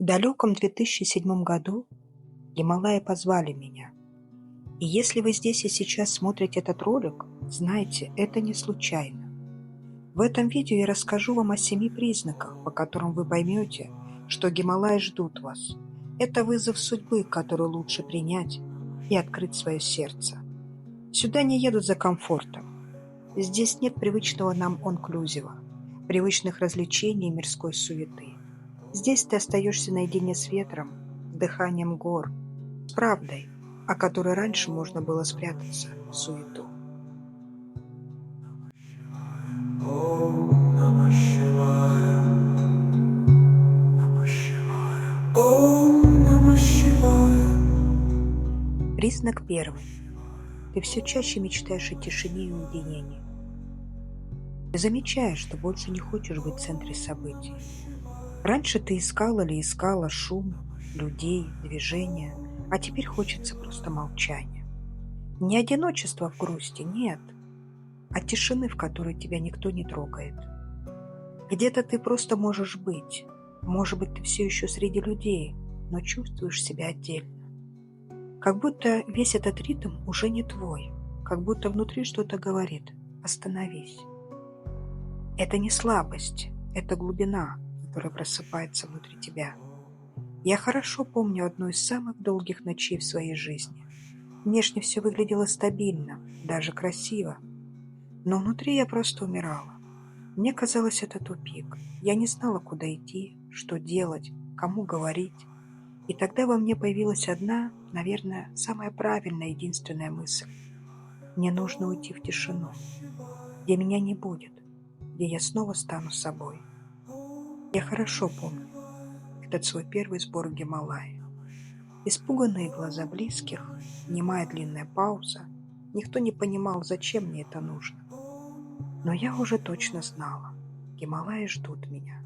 В далеком 2007 году Гималаи позвали меня. И если вы здесь и сейчас смотрите этот ролик, знайте, это не случайно. В этом видео я расскажу вам о 7 признаках, по которым вы поймете, что Гималаи ждут вас. Это вызов судьбы, который лучше принять и открыть свое сердце. Сюда не едут за комфортом. Здесь нет привычного нам онклюзива, привычных развлечений и мирской суеты. Здесь ты остаешься наедине с ветром, с дыханием гор, с правдой, о которой раньше можно было спрятаться в суету. Признак первый. Ты все чаще мечтаешь о тишине и уединении. Ты замечаешь, что больше не хочешь быть в центре событий. Раньше ты искал или искала шум, людей, движения, а теперь хочется просто молчания. Не одиночества в грусти, нет, а тишины, в которой тебя никто не трогает. Где-то ты просто можешь быть. Может быть, ты все еще среди людей, но чувствуешь себя отдельно. Как будто весь этот ритм уже не твой, как будто внутри что-то говорит «остановись». Это не слабость, это глубина, которая просыпается внутри тебя. Я хорошо помню одну из самых долгих ночей в своей жизни. Внешне все выглядело стабильно, даже красиво. Но внутри я просто умирала. Мне казалось, это тупик. Я не знала, куда идти, что делать, кому говорить. И тогда во мне появилась одна, наверное, самая правильная, единственная мысль. Мне нужно уйти в тишину, где меня не будет, где я снова стану собой. Я хорошо помню этот свой первый сбор в Гималайи. Испуганные глаза близких, немая длинная пауза. Никто не понимал, зачем мне это нужно. Но я уже точно знала. Гималаи ждут меня.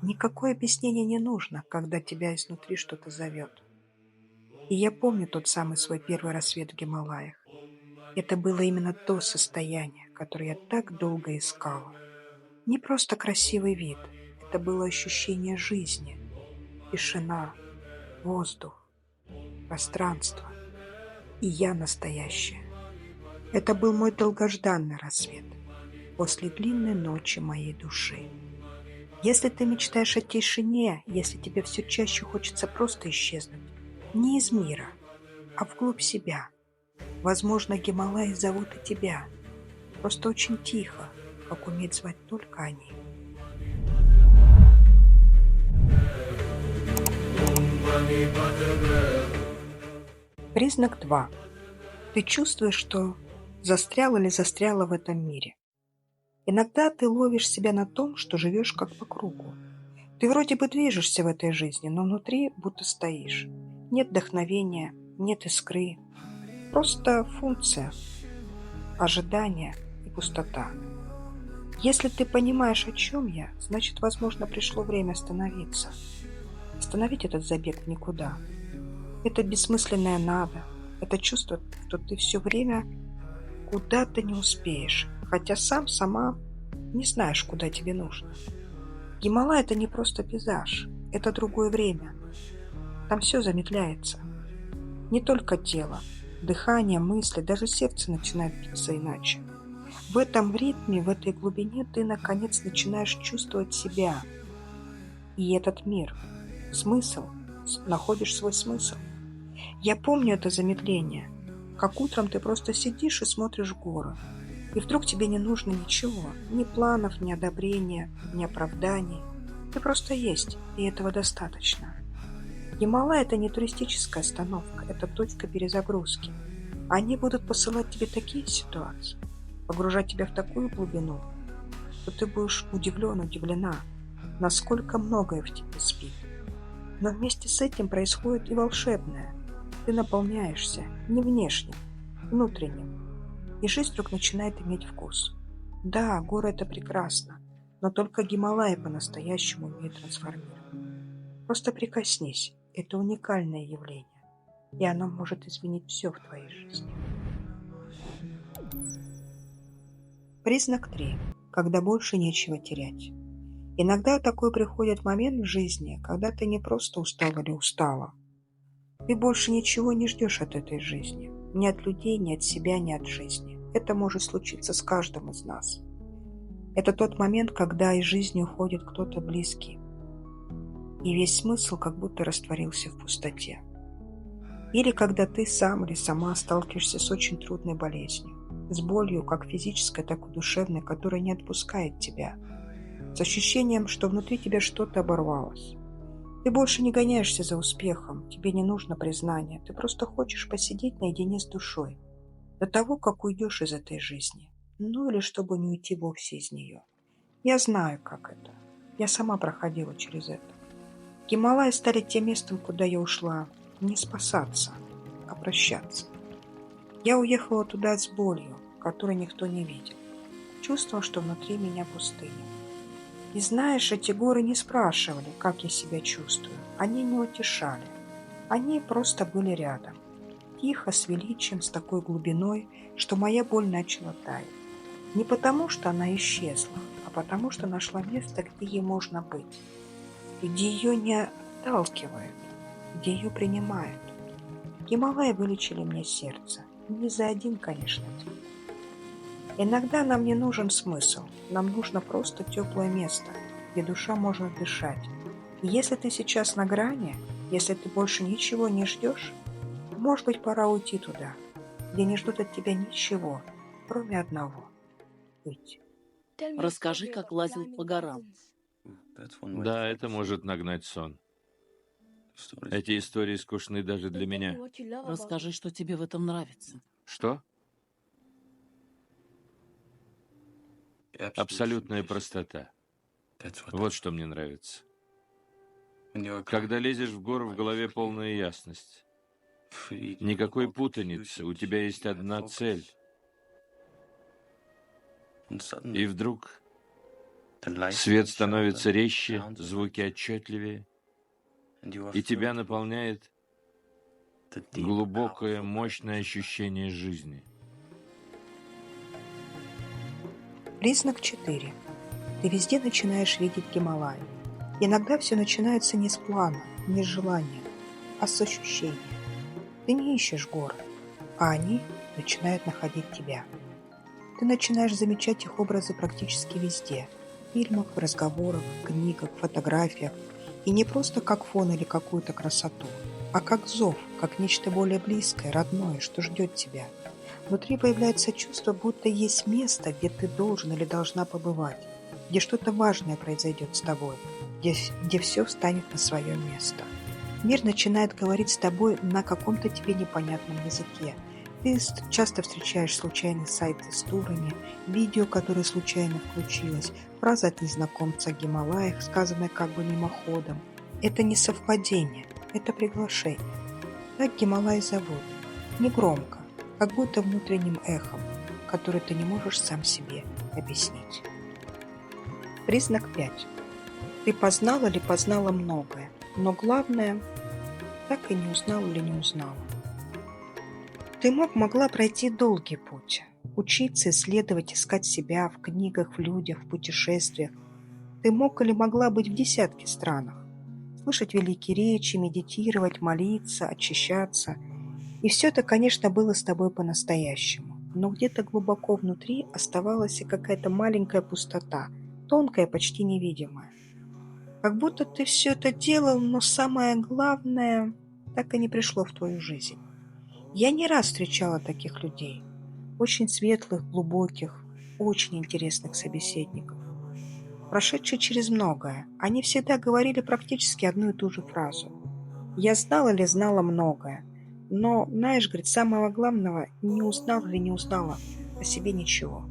Никакое объяснение не нужно, когда тебя изнутри что-то зовет. И я помню тот самый свой первый рассвет в Гималаях. Это было именно то состояние, которое я так долго искала. Не просто красивый вид. Это было ощущение жизни, тишина, воздух, пространство. И я настоящая. Это был мой долгожданный рассвет после длинной ночи моей души. Если ты мечтаешь о тишине, если тебе все чаще хочется просто исчезнуть, не из мира, а вглубь себя, возможно, Гималаи зовут и тебя, просто очень тихо, как умеют звать только они. Признак 2. Ты чувствуешь, что застрял или застряла в этом мире. Иногда ты ловишь себя на том, что живешь как по кругу. Ты вроде бы движешься в этой жизни, но внутри будто стоишь. Нет вдохновения, нет искры. Просто функция, ожидание и пустота. Если ты понимаешь, о чем я, значит, возможно, пришло время остановиться. Остановить этот забег в никуда. Это бессмысленное надо. Это чувство, что ты все время куда-то не успеешь, хотя сама не знаешь, куда тебе нужно. Гималай — это не просто пейзаж, это другое время. Там все замедляется. Не только тело, дыхание, мысли, даже сердце начинает биться иначе. В этом ритме, в этой глубине ты, наконец, начинаешь чувствовать себя и этот мир. Смысл. Находишь свой смысл. Я помню это замедление. Как утром ты просто сидишь и смотришь в горы. И вдруг тебе не нужно ничего. Ни планов, ни одобрения, ни оправданий. Ты просто есть, и этого достаточно. Гималай — это не туристическая остановка, это точка перезагрузки. Они будут посылать тебе такие ситуации, погружать тебя в такую глубину, что ты будешь удивлена, насколько многое в тебе спит. Но вместе с этим происходит и волшебное. Ты наполняешься не внешним, внутренним. И жизнь вдруг начинает иметь вкус. Да, горы — это прекрасно, но только Гималаи по-настоящему умеют трансформировать. Просто прикоснись, это уникальное явление, и оно может изменить все в твоей жизни. Признак 3. Когда больше нечего терять. Иногда такой приходит момент в жизни, когда ты не просто устал или устала. Ты больше ничего не ждешь от этой жизни. Ни от людей, ни от себя, ни от жизни. Это может случиться с каждым из нас. Это тот момент, когда из жизни уходит кто-то близкий, и весь смысл как будто растворился в пустоте. Или когда ты сам или сама сталкиваешься с очень трудной болезнью, с болью как физической, так и душевной, которая не отпускает тебя, с ощущением, что внутри тебя что-то оборвалось. Ты больше не гоняешься за успехом, тебе не нужно признание, ты просто хочешь посидеть наедине с душой до того, как уйдешь из этой жизни, ну или чтобы не уйти вовсе из нее. Я знаю, как это. Я сама проходила через это. Гималаи стали тем местом, куда я ушла не спасаться, а прощаться. Я уехала туда с болью, которой никто не видел. Чувствовала, что внутри меня пустыня. И знаешь, эти горы не спрашивали, как я себя чувствую. Они не утешали. Они просто были рядом. Тихо, с величием, с такой глубиной, что моя боль начала таять. Не потому, что она исчезла, а потому, что нашла место, где ей можно быть. Где ее не отталкивают, где ее принимают. Гималаи вылечили мне сердце. Не за один, конечно, день. Иногда нам не нужен смысл, нам нужно просто теплое место, где душа может дышать. И если ты сейчас на грани, если ты больше ничего не ждешь, может быть, пора уйти туда, где не ждут от тебя ничего, кроме одного – уйти. Расскажи, как лазил по горам. Да, это может нагнать сон. Эти истории скучны даже для меня. Расскажи, что тебе в этом нравится. Что? Абсолютная простота. Вот что мне нравится. Когда лезешь в гору, в голове полная ясность. Никакой путаницы, у тебя есть одна цель. И вдруг свет становится резче, звуки отчетливее, и тебя наполняет глубокое, мощное ощущение жизни. Признак 4. Ты везде начинаешь видеть Гималаи. Иногда все начинается не с плана, не с желания, а с ощущения. Ты не ищешь горы, а они начинают находить тебя. Ты начинаешь замечать их образы практически везде. В фильмах, в разговорах, в книгах, в фотографиях. И не просто как фон или какую-то красоту, а как зов, как нечто более близкое, родное, что ждет тебя. Внутри появляется чувство, будто есть место, где ты должен или должна побывать, где что-то важное произойдет с тобой, где все встанет на свое место. Мир начинает говорить с тобой на каком-то тебе непонятном языке. Ты часто встречаешь случайные сайты с турами, видео, которое случайно включилось, фраза от незнакомца о Гималаях, сказанная как бы мимоходом. Это не совпадение, это приглашение. Так Гималаи зовут. Не громко, как будто внутренним эхом, который ты не можешь сам себе объяснить. Признак 5. Ты познал или познала многое, но главное, так и не узнал или не узнала. Ты могла пройти долгий путь, учиться, исследовать, искать себя в книгах, в людях, в путешествиях. Ты мог или могла быть в десятке странах, слышать великие речи, медитировать, молиться, очищаться. И все это, конечно, было с тобой по-настоящему. Но где-то глубоко внутри оставалась и какая-то маленькая пустота, тонкая, почти невидимая. Как будто ты все это делал, но самое главное так и не пришло в твою жизнь. Я не раз встречала таких людей, очень светлых, глубоких, очень интересных собеседников. Прошедшие через многое, они всегда говорили практически одну и ту же фразу. «Я знала или знала многое, но, знаешь, говорит, самого главного не узнал или не узнала о себе ничего».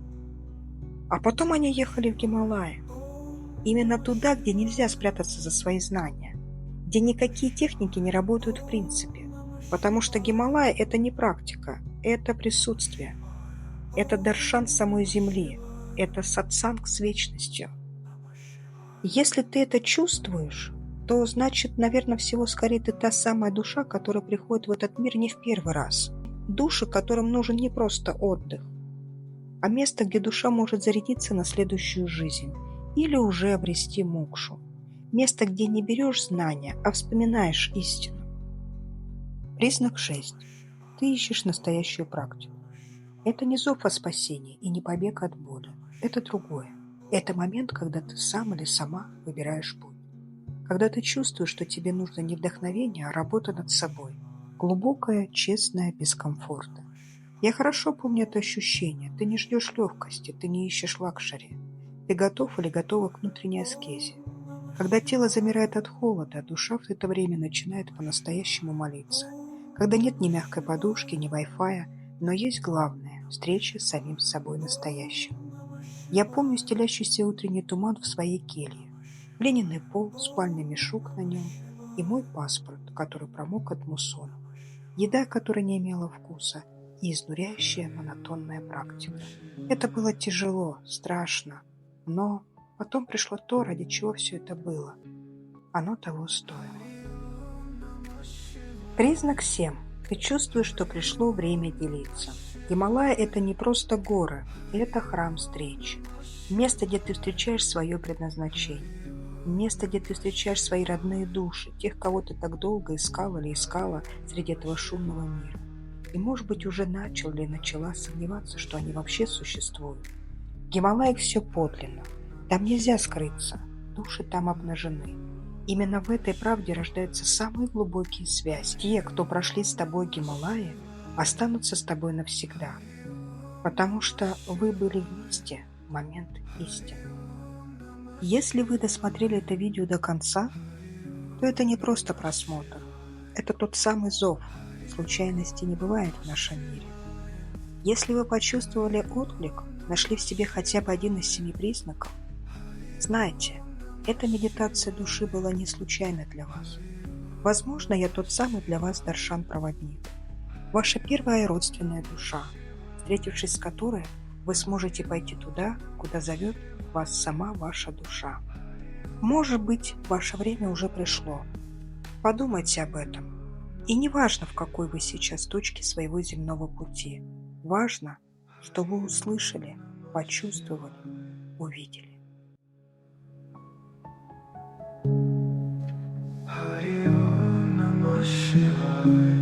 А потом они ехали в Гималаи. Именно туда, где нельзя спрятаться за свои знания, где никакие техники не работают в принципе. Потому что Гималаи – это не практика, это присутствие. Это даршан самой Земли, это сатсанг с вечностью. Если ты это чувствуешь, то значит, наверное, всего скорее ты та самая душа, которая приходит в этот мир не в первый раз. Души, которым нужен не просто отдых, а место, где душа может зарядиться на следующую жизнь. или уже обрести мокшу. Место, где не берешь знания, а вспоминаешь истину. Признак 6. Ты ищешь настоящую практику. Это не зов о спасении и не побег от боли. Это другое. Это момент, когда ты сам или сама выбираешь путь. Когда ты чувствуешь, что тебе нужно не вдохновение, а работа над собой. Глубокая, честная, без комфорта. Я хорошо помню это ощущение. Ты не ждешь легкости, ты не ищешь лакшери. Ты готов или готова к внутренней аскезе. Когда тело замирает от холода, душа в это время начинает по-настоящему молиться. Когда нет ни мягкой подушки, ни Wi-Fi, но есть главное – встреча с самим собой настоящим. Я помню стелящийся утренний туман в своей келье, глиняный пол, спальный мешок на нем и мой паспорт, который промок от муссона, еда, которая не имела вкуса, и изнуряющая монотонная практика. Это было тяжело, страшно, но потом пришло то, ради чего все это было. Оно того стоило. Признак 7. Ты чувствуешь, что пришло время делиться. Гималая – это не просто горы, это храм встреч. Место, где ты встречаешь свое предназначение. Место, где ты встречаешь свои родные души, тех, кого ты так долго искал или искала среди этого шумного мира. И, может быть, уже начал или начала сомневаться, что они вообще существуют. В Гималаях все подлинно. Там нельзя скрыться. Души там обнажены. Именно в этой правде рождаются самые глубокие связи. Те, кто прошли с тобой Гималаи, останутся с тобой навсегда. Потому что вы были вместе в момент истины. Если вы досмотрели это видео до конца, то это не просто просмотр. Это тот самый зов. Случайности не бывает в нашем мире. Если вы почувствовали отклик, нашли в себе хотя бы один из 7 признаков, знайте, эта медитация души была не случайна для вас. Возможно, я тот самый для вас Даршан-проводник. Ваша первая родственная душа, встретившись с которой, вы сможете пойти туда, куда зовет вас сама ваша душа. Может быть, ваше время уже пришло. Подумайте об этом. И не важно, в какой вы сейчас точке своего земного пути. Важно, что вы услышали, почувствовали, увидели. Hari Om Namah Shivaya.